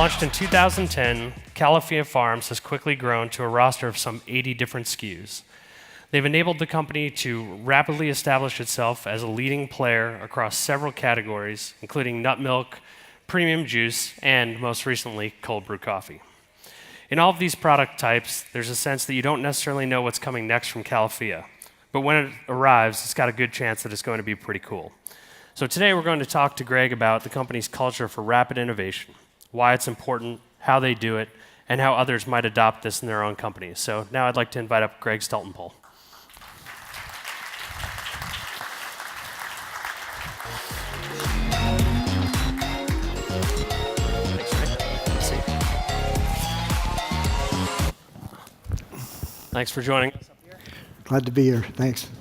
Launched in 2010, Califia Farms has quickly grown to a roster of some 80 different SKUs. They've enabled the company to rapidly establish itself as a leading player across several categories, including nut milk, premium juice, and most recently, cold brew coffee. In all of these product types, there's a sense that you don't necessarily know what's coming next from Califia, but when it arrives, it's got a good chance that it's going to be pretty cool. So today we're going to talk to Greg about the company's culture for rapid innovation, why it's important, how they do it, and how others might adopt this in their own companies. So now I'd like to invite up Greg Steltenpohl. Thanks for joining us up here. Glad to be here. Thanks. And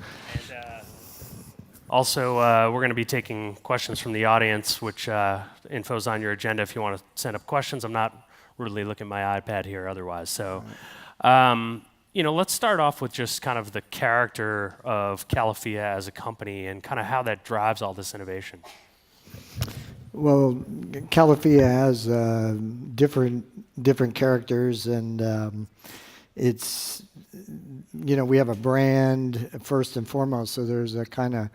also, we're going to be taking questions from the audience, which info's on your agenda if you want to send up questions. I'm not really looking at my iPad here otherwise. So, let's start off with just kind of the character of Califia as a company and kind of how that drives all this innovation. Well, Califia has different characters, and it's, we have a brand first and foremost, so there's a kind of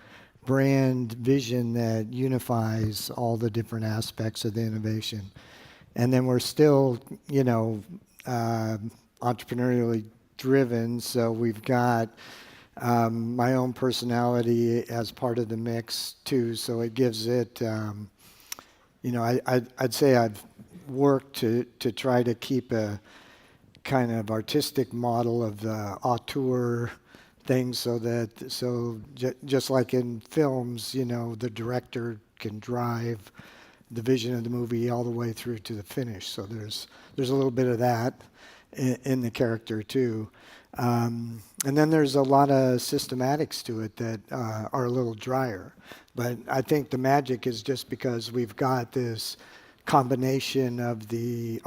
brand vision that unifies all the different aspects of the innovation. And then we're still, entrepreneurially driven, so we've got my own personality as part of the mix too, so it gives it, I'd say I've worked to try to keep a kind of artistic model of the auteur thing, so just like in films, the director can drive the vision of the movie all the way through to the finish. So there's a little bit of that in the character too, and then there's a lot of systematics to it that are a little drier. But I think the magic is just because we've got this combination of the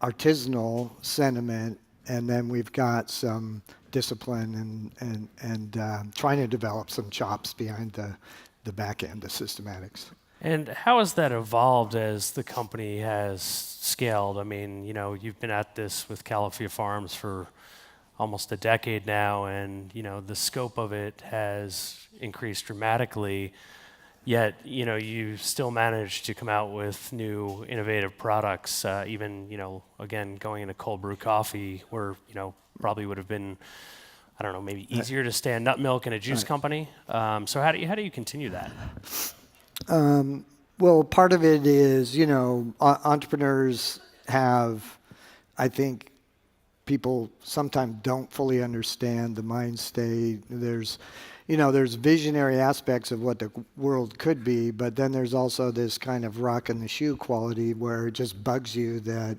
artisanal sentiment, and then we've got some discipline and trying to develop some chops behind the back end of systematics. And how has that evolved as the company has scaled? I mean, you've been at this with Califia Farms for almost a decade now, and the scope of it has increased dramatically. Yet, you still managed to come out with new innovative products, even, again, going into cold brew coffee where, probably would have been, I don't know, maybe easier to stay on nut milk in a juice company. So how do you continue that? Well, part of it is, entrepreneurs have, I think, people sometimes don't fully understand the mind state. There's visionary aspects of what the world could be, but then there's also this kind of rock in the shoe quality where it just bugs you that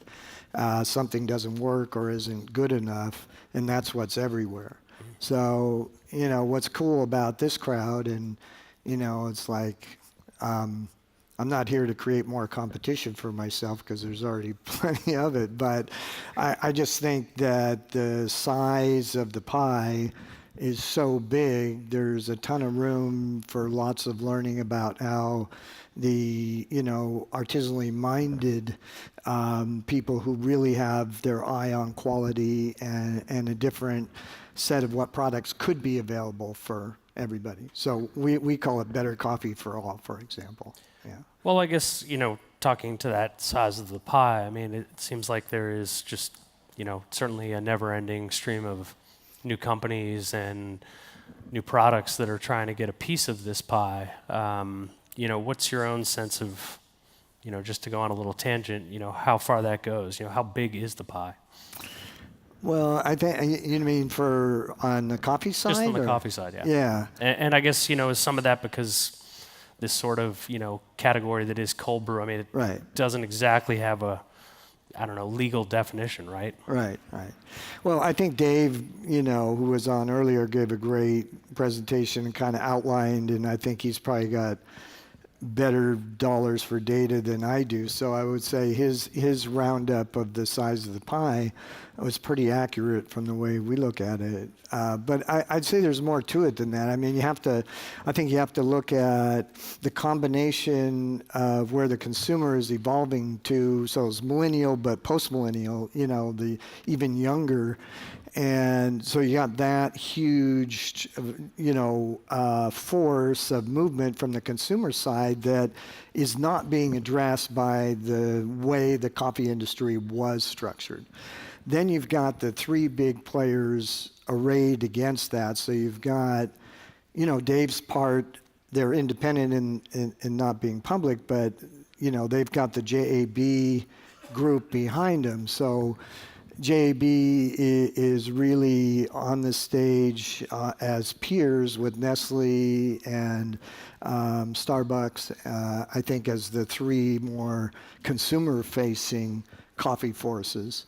something doesn't work or isn't good enough, and that's what's everywhere. So, what's cool about this crowd, and, it's like, I'm not here to create more competition for myself because there's already plenty of it, but I just think that the size of the pie is so big, there's a ton of room for lots of learning about how the, artisanally minded people who really have their eye on quality and a different set of what products could be available for everybody. So we call it better coffee for all, for example. Yeah. Well, I guess, talking to that size of the pie, I mean, it seems like there is just, certainly a never-ending stream of new companies and new products that are trying to get a piece of this pie. What's your own sense of, just to go on a little tangent, how far that goes? How big is the pie? Well, I think, you mean on the coffee side? Just on the coffee side, yeah. Yeah. And I guess, is some of that because this sort of, category that is cold brew, I mean, it doesn't exactly have a, legal definition, right? Right. Well, I think Dave, who was on earlier, gave a great presentation and kind of outlined, and I think he's probably got better dollars for data than I do. So I would say his roundup of the size of the pie was pretty accurate from the way we look at it. But I'd say there's more to it than that. I mean, I think you have to look at the combination of where the consumer is evolving to. So it's millennial, but post-millennial, the even younger. And so you got that huge, force of movement from the consumer side that is not being addressed by the way the coffee industry was structured. Then you've got the three big players arrayed against that. So you've got, Dave's part, they're independent in not being public, but, they've got the JAB group behind them. So JAB is really on the stage as peers with Nestle and Starbucks, I think, as the three more consumer-facing coffee forces.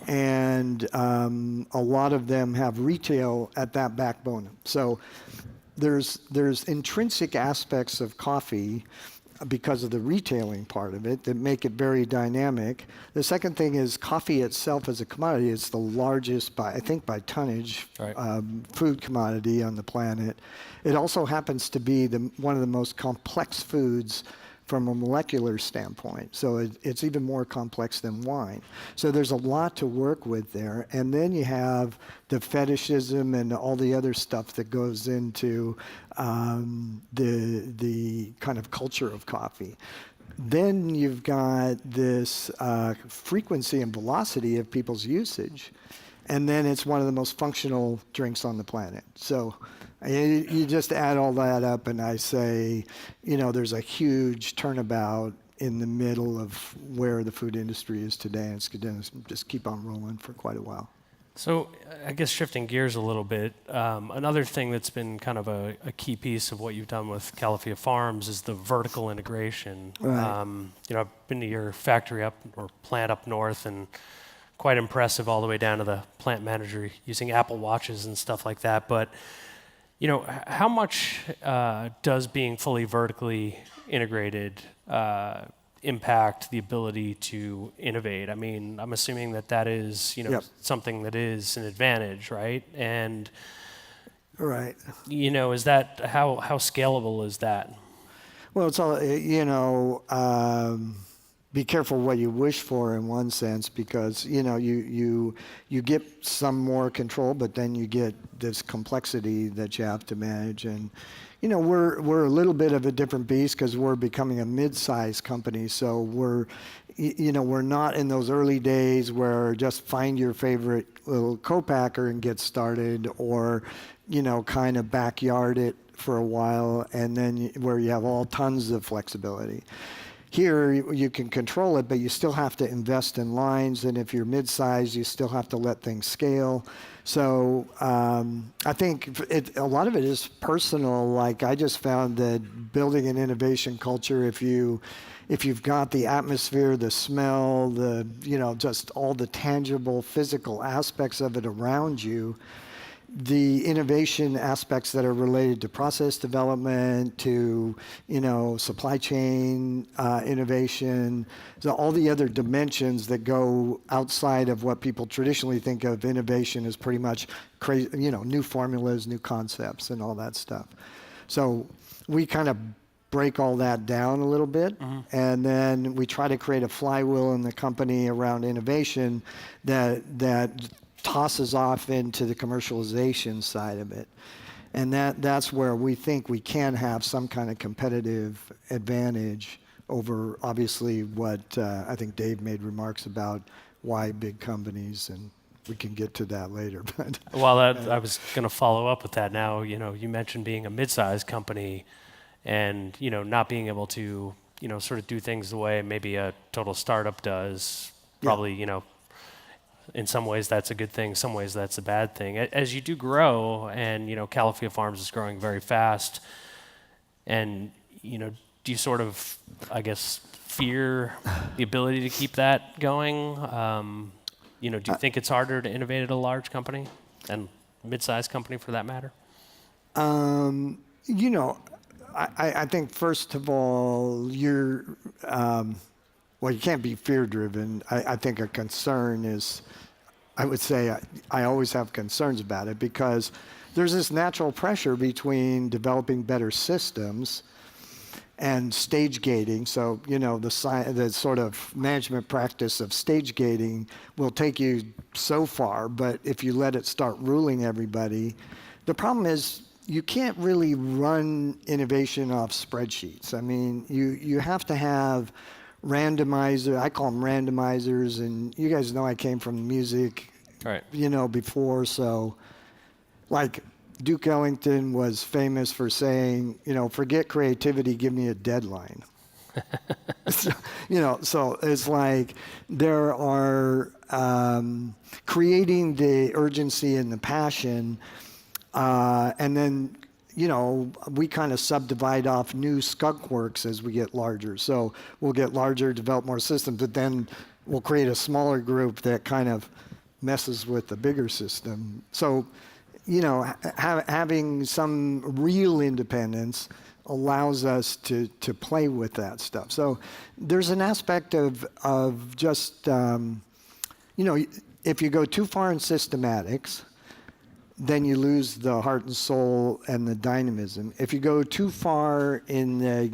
And a lot of them have retail at that backbone. So there's intrinsic aspects of coffee because of the retailing part of it that make it very dynamic. The second thing is coffee itself as a commodity is the largest by tonnage food commodity on the planet. It also happens to be one of the most complex foods from a molecular standpoint. So it's even more complex than wine. So there's a lot to work with there. And then you have the fetishism and all the other stuff that goes into the kind of culture of coffee. Then you've got this frequency and velocity of people's usage. And then it's one of the most functional drinks on the planet. So you just add all that up, and I say, there's a huge turnabout in the middle of where the food industry is today, and it's going to just keep on rolling for quite a while. So I guess shifting gears a little bit, another thing that's been kind of a key piece of what you've done with Califia Farms is the vertical integration. Right. I've been to your factory plant up north, and quite impressive all the way down to the plant manager using Apple Watches and stuff like that. But how much does being fully vertically integrated impact the ability to innovate? I mean, I'm assuming that is, Yep. something that is an advantage, right? And, Right. Is that, how scalable is that? Well, it's all, be careful what you wish for in one sense, because you get some more control, but then you get this complexity that you have to manage. And we're a little bit of a different beast because we're becoming a mid-sized company. So we're not in those early days where just find your favorite little co-packer and get started, or kind of backyard it for a while, and then where you have all tons of flexibility. Here, you can control it, but you still have to invest in lines, and if you're mid-sized, you still have to let things scale. So I think a lot of it is personal. Like, I just found that building an innovation culture, if you've got the atmosphere, the smell, just all the tangible physical aspects of it around you, the innovation aspects that are related to process development, to supply chain innovation, so all the other dimensions that go outside of what people traditionally think of innovation as pretty much crazy, new formulas, new concepts, and all that stuff. So we kind of break all that down a little bit, and then we try to create a flywheel in the company around innovation that tosses off into the commercialization side of it. And that's where we think we can have some kind of competitive advantage over, obviously, what I think Dave made remarks about why big companies, and we can get to that later. But Well, I was going to follow up with that now. You mentioned being a mid-sized company and, not being able to, sort of do things the way maybe a total startup does. Probably, in some ways that's a good thing, some ways that's a bad thing. As you do grow, and Califia Farms is growing very fast, and do you sort of, I guess, fear the ability to keep that going? Do you think it's harder to innovate at a large company than a mid-sized company, for that matter? I think first of all, well, you can't be fear-driven. I think a concern is, I would say I always have concerns about it because there's this natural pressure between developing better systems and stage gating. So, the sort of management practice of stage gating will take you so far, but if you let it start ruling everybody, the problem is you can't really run innovation off spreadsheets. I mean, you have to have I call them randomizers, and you guys know I came from music, Right. Before, so like Duke Ellington was famous for saying, forget creativity, give me a deadline. So it's like there are creating the urgency and the passion, and then we kind of subdivide off new skunk works as we get larger. So we'll get larger, develop more systems, but then we'll create a smaller group that kind of messes with the bigger system. So, having some real independence allows us to play with that stuff. So there's an aspect of just, if you go too far in systematics, then you lose the heart and soul and the dynamism. If you go too far in the,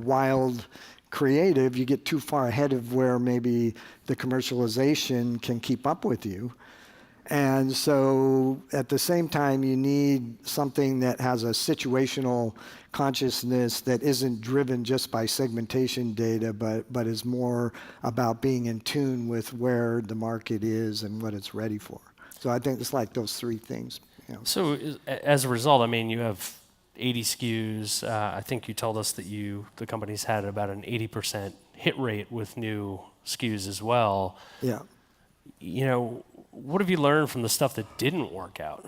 wild creative, you get too far ahead of where maybe the commercialization can keep up with you. And so at the same time, you need something that has a situational consciousness that isn't driven just by segmentation data, but is more about being in tune with where the market is and what it's ready for. So I think it's like those three things. So as a result, I mean, you have 80 SKUs. I think you told us that the company's had about an 80% hit rate with new SKUs as well. Yeah. What have you learned from the stuff that didn't work out?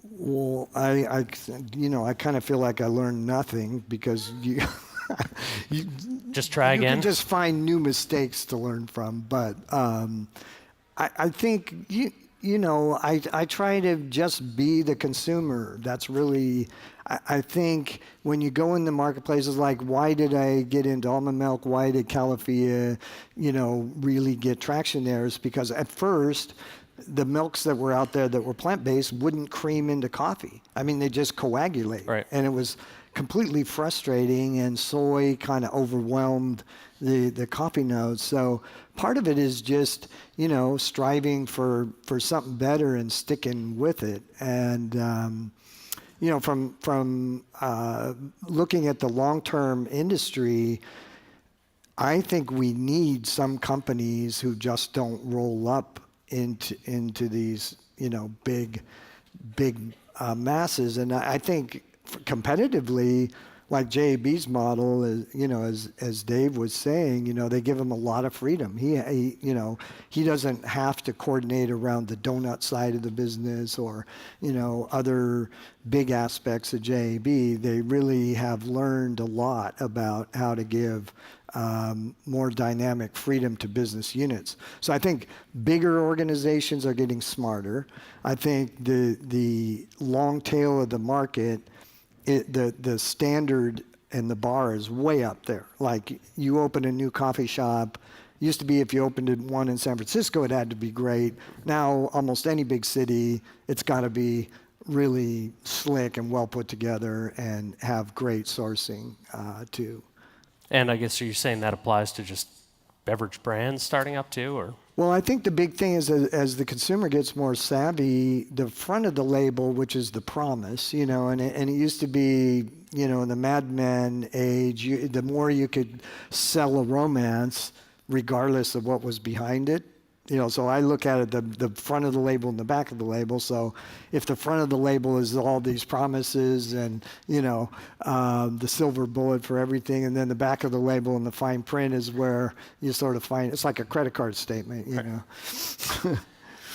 Well, I kind of feel like I learned nothing because you just try again. You can just find new mistakes to learn from. But I think I try to just be the consumer. That's really, I think when you go in the marketplaces, like why did I get into almond milk? Why did Califia, really get traction there? Is because at first, the milks that were out there that were plant-based wouldn't cream into coffee. I mean, they just coagulate. Right. And it was completely frustrating, and soy kind of overwhelmed the coffee notes. So part of it is just, striving for something better and sticking with it. And, from looking at the long-term industry, I think we need some companies who just don't roll up into these, big masses. And I think competitively, like JAB's model, as Dave was saying, they give him a lot of freedom. He doesn't have to coordinate around the donut side of the business or, other big aspects of JAB. They really have learned a lot about how to give more dynamic freedom to business units. So I think bigger organizations are getting smarter. I think the long tail of the market, the standard and the bar is way up there. Like you open a new coffee shop, used to be if you opened one in San Francisco, it had to be great. Now almost any big city, it's got to be really slick and well put together and have great sourcing too. And I guess you're saying that applies to just beverage brands starting up too, or? Well, I think the big thing is as the consumer gets more savvy, the front of the label, which is the promise, and it used to be, in the Mad Men age, the more you could sell a romance, regardless of what was behind it. So I look at it, the front of the label and the back of the label. So if the front of the label is all these promises and, the silver bullet for everything, and then the back of the label and the fine print is where you sort of find, it's like a credit card statement, Right.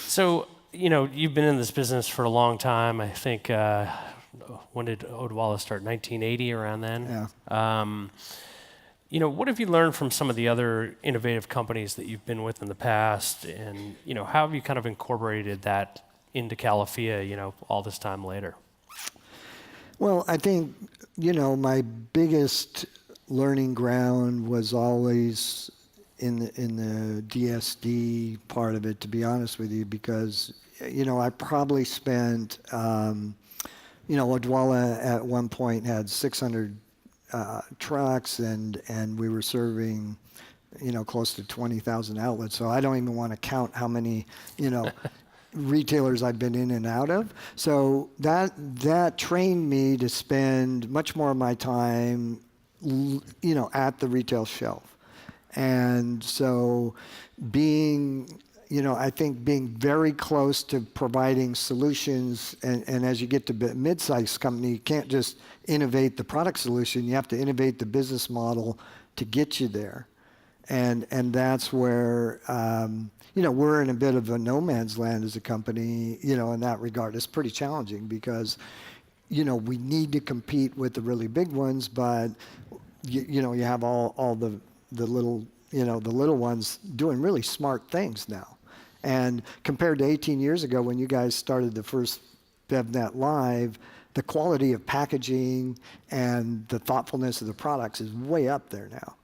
So, you've been in this business for a long time. I think, when did Odwalla start? 1980, around then? Yeah. What have you learned from some of the other innovative companies that you've been with in the past? And, how have you kind of incorporated that into Califia, all this time later? Well, I think, my biggest learning ground was always in the DSD part of it, to be honest with you, because, I probably spent, Odwalla at one point had 600 trucks, and we were serving, close to 20,000 outlets. So I don't even want to count how many, retailers I've been in and out of. So that trained me to spend much more of my time, at the retail shelf. And so I think being very close to providing solutions, and as you get to mid-sized company, you can't just innovate the product solution, you have to innovate the business model to get you there. And that's where, we're in a bit of a no man's land as a company, in that regard. It's pretty challenging because, we need to compete with the really big ones, but, you have all the little, the little ones doing really smart things now. And compared to 18 years ago when you guys started the first BevNet Live, the quality of packaging and the thoughtfulness of the products is way up there now.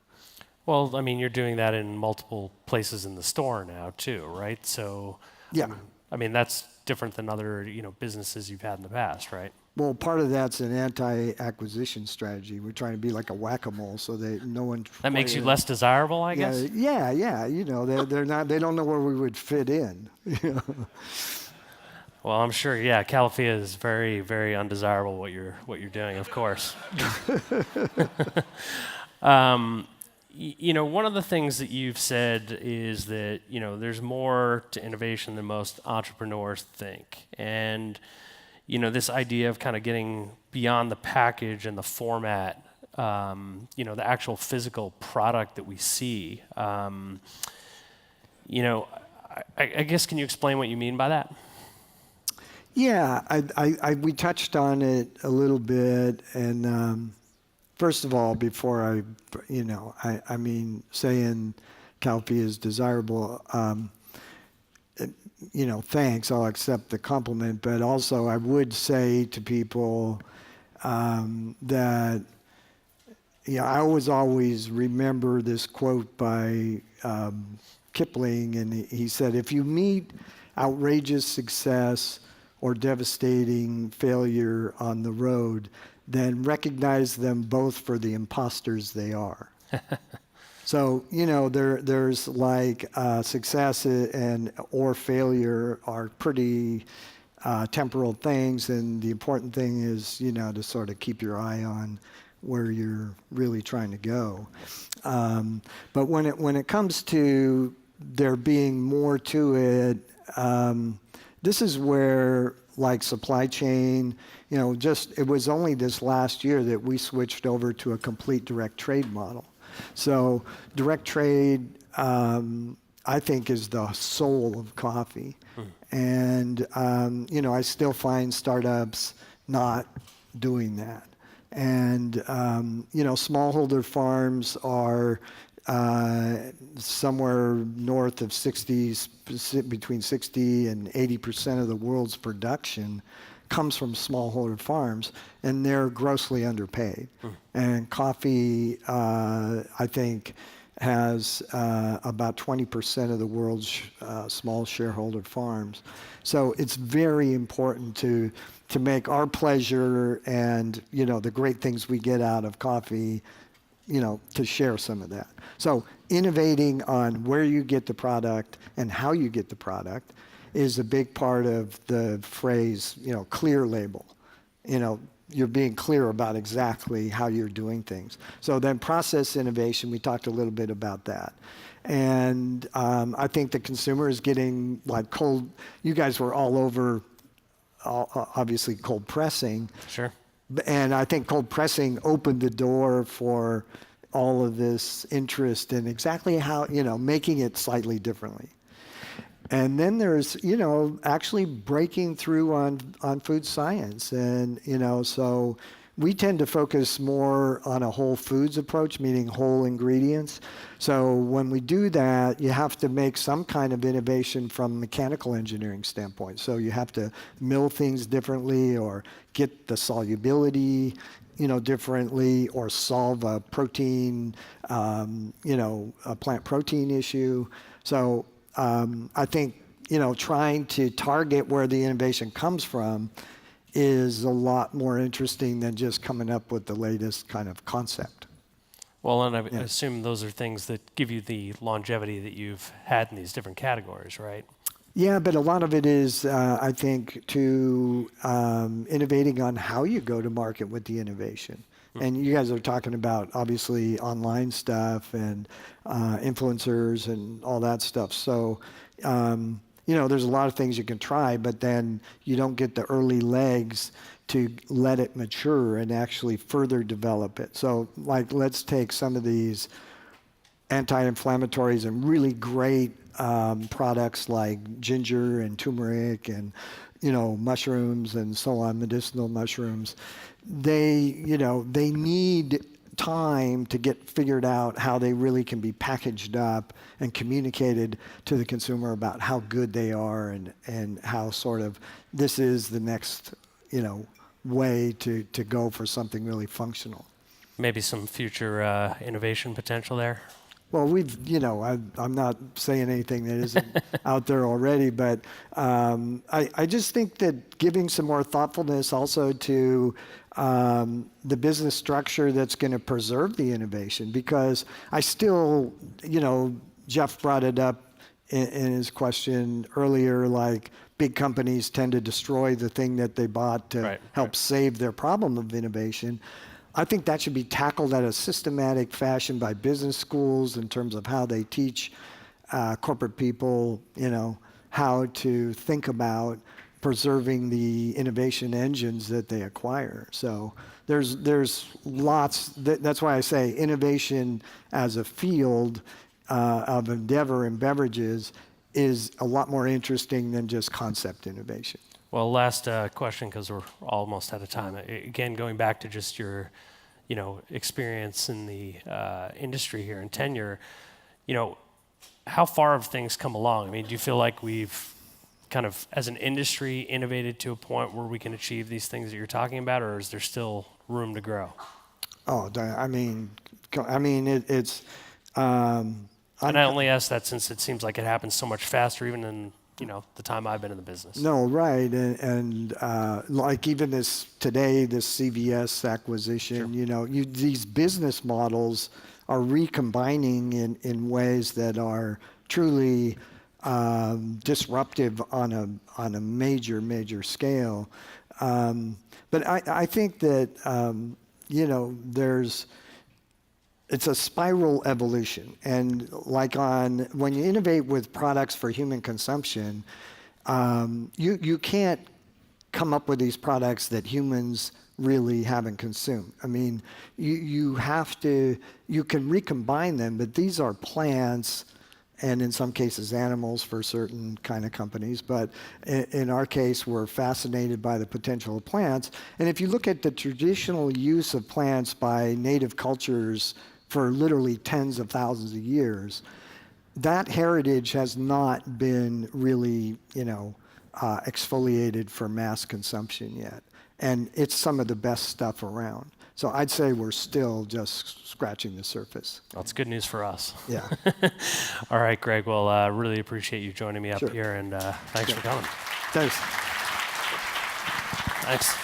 Well, I mean, you're doing that in multiple places in the store now too, right? So, Yeah. I mean that's different than other, businesses you've had in the past, right? Well, part of that's an anti-acquisition strategy. We're trying to be like a whack-a-mole, so no one. That makes you less desirable, I guess. Yeah. They're not. They don't know where we would fit in. Well, I'm sure. Yeah, Califia is very, very undesirable. What you're doing, of course. One of the things that you've said is that there's more to innovation than most entrepreneurs think, and this idea of kind of getting beyond the package and the format, the actual physical product that we see. I guess, can you explain what you mean by that? Yeah, we touched on it a little bit, and first of all, before I mean, saying Califia is desirable, thanks, I'll accept the compliment, but also I would say to people that, I always remember this quote by Kipling, and he said, if you meet outrageous success or devastating failure on the road, then recognize them both for the imposters they are. So, there's like success or failure are pretty temporal things, and the important thing is, to sort of keep your eye on where you're really trying to go. But when it comes to there being more to it, this is where, like supply chain, it was only this last year that we switched over to a complete direct trade model. So direct trade, I think, is the soul of coffee. And, I still find startups not doing that. And, smallholder farms are somewhere north of between 60 and 80% of the world's production comes from smallholder farms, and they're grossly underpaid. And coffee, I think, has about 20% of the world's small shareholder farms. So it's very important to make our pleasure and, the great things we get out of coffee, to share some of that. So innovating on where you get the product and how you get the product is a big part of the phrase, clear label. You're being clear about exactly how you're doing things. So then process innovation, we talked a little bit about that. And I think the consumer is getting like cold. You guys were all over, obviously, cold pressing. Sure. And I think cold pressing opened the door for all of this interest in exactly how, making it slightly differently. And then there's, actually breaking through on food science. And, so we tend to focus more on a whole foods approach, meaning whole ingredients. So when we do that, you have to make some kind of innovation from a mechanical engineering standpoint. So you have to mill things differently or get the solubility, differently, or solve a protein, a plant protein issue. So I think, trying to target where the innovation comes from is a lot more interesting than just coming up with the latest kind of concept. Well, and I assume those are things that give you the longevity that you've had in these different categories, right? Yeah, but a lot of it is, I think, to innovating on how you go to market with the innovation. And you guys are talking about, obviously, online stuff and influencers and all that stuff. So, there's a lot of things you can try, but then you don't get the early legs to let it mature and actually further develop it. So, let's take some of these anti-inflammatories and really great products like ginger and turmeric and mushrooms and so on, medicinal mushrooms. They need time to get figured out how they really can be packaged up and communicated to the consumer about how good they are and how sort of this is the next way to go for something really functional. Maybe some future innovation potential there. Well, I'm not saying anything that isn't out there already, but I just think that giving some more thoughtfulness also to the business structure that's going to preserve the innovation, because I still, Jeff brought it up in his question earlier, like big companies tend to destroy the thing that they bought to help save their problem of innovation. I think that should be tackled at a systematic fashion by business schools in terms of how they teach corporate people, how to think about preserving the innovation engines that they acquire. So there's lots. That's why I say innovation as a field of endeavor in beverages is a lot more interesting than just concept innovation. Well, last question, because we're almost out of time. Again, going back to just your, experience in the industry here and tenure, how far have things come along? I mean, do you feel like we've kind of, as an industry, innovated to a point where we can achieve these things that you're talking about, or is there still room to grow? Oh, it's. And I only ask that since it seems like it happens so much faster, even in the time I've been in the business. No, right, and like even this CVS acquisition, Sure. These business models are recombining in ways that are truly disruptive on a major scale. But I think that it's a spiral evolution, and when you innovate with products for human consumption, you can't come up with these products that humans really haven't consumed. I mean, you can recombine them, but these are plants and in some cases animals for certain kind of companies. But in our case, we're fascinated by the potential of plants. And if you look at the traditional use of plants by native cultures for literally tens of thousands of years, that heritage has not been really, exfoliated for mass consumption yet. And it's some of the best stuff around. So I'd say we're still just scratching the surface. Well, it's good news for us. Yeah. All right, Greg. Well, really appreciate you joining me up here, and thanks for coming. Thanks. Thanks.